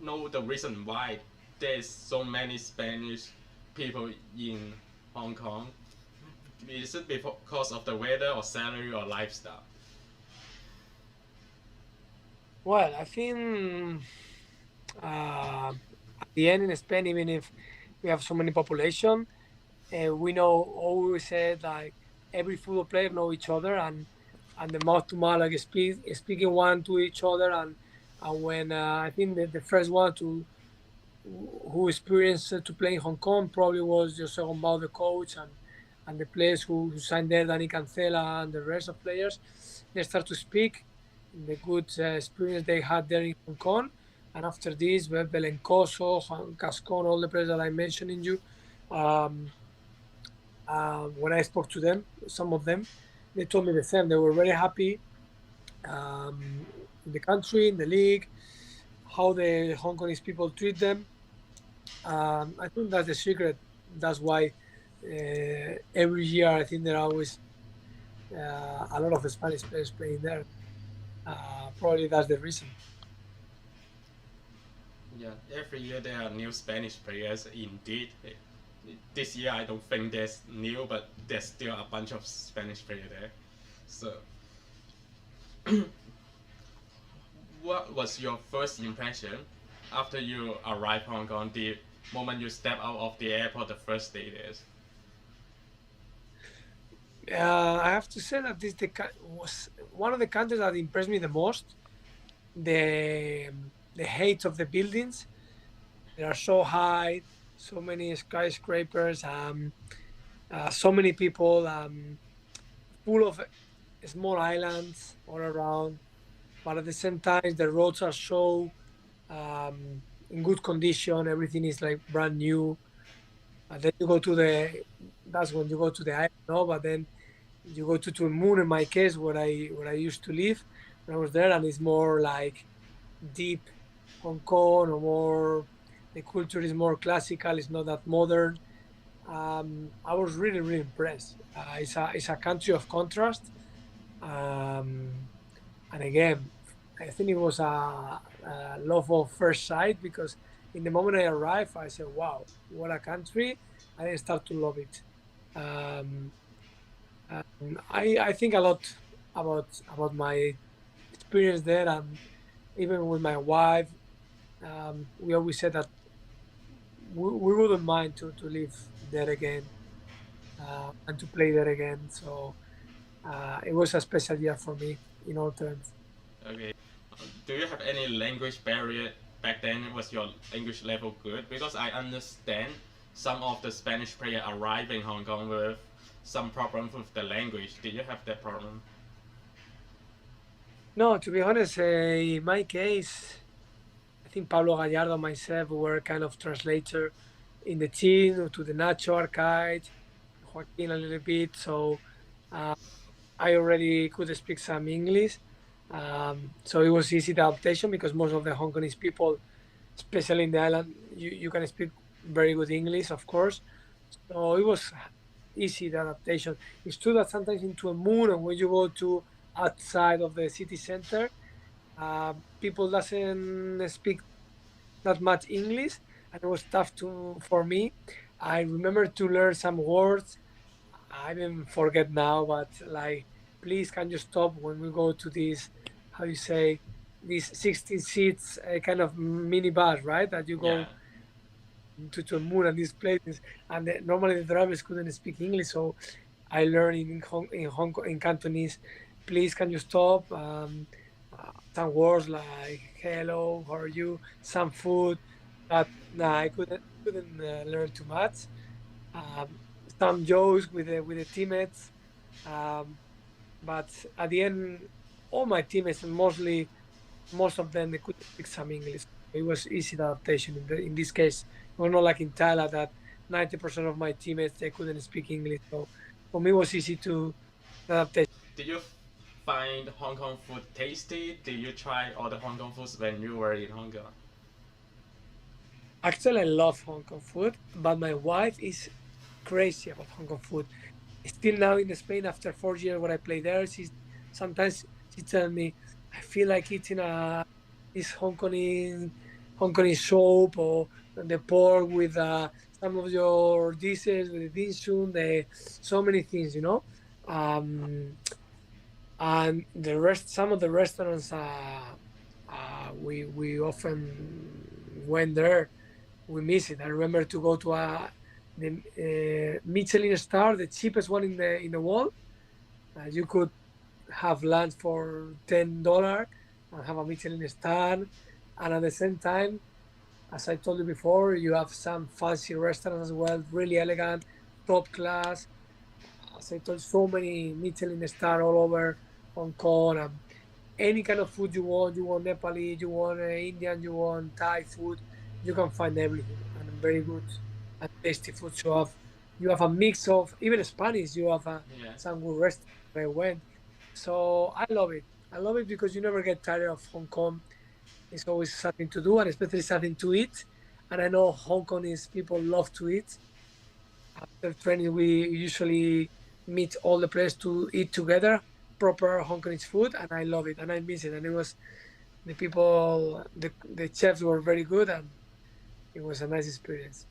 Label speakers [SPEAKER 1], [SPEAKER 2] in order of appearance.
[SPEAKER 1] know the reason why there's so many Spanish people in Hong Kong. Is it because of the weather or salary or lifestyle?
[SPEAKER 2] Well, I think at the end in Spain, even if we have so many population, we know always said like every football player know each other and the mouth to mouth like speaking one to each other and when I think the first one to who experienced to play in Hong Kong probably was Jose Gombau, the coach, and the players who signed there, Dani Cancela and the rest of players. They start to speak in the good experience they had there in Hong Kong. And after this, Belencoso, Juan Cascon, all the players that I mentioned in you, um, when I spoke to them, some of them, they told me the same. They were very happy in the country, in the league, how the Hong Kongese people treat them. I think that's the secret. That's why every year I think there are always a lot of Spanish players playing there. Probably that's the reason.
[SPEAKER 1] Yeah, every year there are new Spanish players. Indeed, this year I don't think there's new, but there's still a bunch of Spanish players there. So, what was your first impression after you arrived Hong Kong? The moment you step out of the airport, the first day there.
[SPEAKER 2] I have to say that was one of the countries that impressed me the most. The the height of the buildings, they are so high, so many skyscrapers, so many people, full of small islands all around. But at the same time, the roads are so in good condition. Everything is like brand new. And then you go to that's when you go to the island, no? But then you go to a moon in my case where I used to live when I was there, and it's more like deep Hong Kong or more. The culture is more classical. It's not that modern. I was really impressed. It's a country of contrast. Um, and again, I think it was a love of first sight because in the moment I arrived, I said, "Wow, what a country!" And I start to love it. Um, I think a lot about my experience there, and even with my wife, we always said that we wouldn't mind to live there again and to play there again. So it was a special year for me in all terms.
[SPEAKER 1] Okay. Do you have any language barrier back then? Was your English level good? Because I understand some of the Spanish players arrive in Hong Kong with some problems with the language. Did you have that problem?
[SPEAKER 2] No, to be honest, in my case, I think Pablo Gallardo and myself were kind of translator in the team to the Nacho archive, Joaquin a little bit. So uh, I already could speak some English. So it was easy the adaptation because most of the Hong Kongese people, especially in the island, you can speak very good English, of course. So it was easy the adaptation. It's true that sometimes into a moon and when you go to outside of the city center, people doesn't speak that much English, and it was tough to for me. I remember to learn some words. I even forget now, but like, please, can you stop when we go to this? How you say? These 16 seats, kind of mini bus, right? That you
[SPEAKER 1] Yeah.
[SPEAKER 2] go to a moon and these places, and normally the drivers couldn't speak English, so I learned in Hong Kong in Cantonese. Please, can you stop? Some words like "hello," "how are you?" Some food. But nah, I couldn't learn too much. Um, some jokes with the teammates. Um, but at the end, all my teammates and most of them they could speak some English. It was easy adaptation in this case. It was not like in Thailand that 90% of my teammates they couldn't speak English. So for me, it was easy to adaptation.
[SPEAKER 1] Did you find Hong Kong food tasty? Did you try all the Hong Kong foods when you were in Hong Kong?
[SPEAKER 2] Actually, I love Hong Kong food, but my wife is crazy about Hong Kong food. Still now in Spain after 4 years when I play there, sometimes she tell me I feel like eating a this Hong Kong Hong Kong soup or the pork with some of your dishes with the dim sum, the so many things, you know. Um, and the rest, some of the restaurants we often went there. We miss it. I remember to go to the Michelin star, the cheapest one in the world. You could have lunch for $10 and have a Michelin star, and at the same time, as I told you before, you have some fancy restaurants as well, really elegant, top class. As I told, so many Michelin star all over Hong Kong. Any kind of food you want Nepali, you want Indian, you want Thai food, you can find everything, and very good and tasty food. So you have a mix of even Spanish. You have
[SPEAKER 1] Yeah.
[SPEAKER 2] some good restaurants where I went. So I love it. I love it because you never get tired of Hong Kong. It's always something to do and especially something to eat. And I know Hong Kongese people love to eat. After training, we usually meet all the players to eat together, proper Hong Kongese food, and I love it and I miss it. And it was the people, the chefs were very good, and it was a nice experience.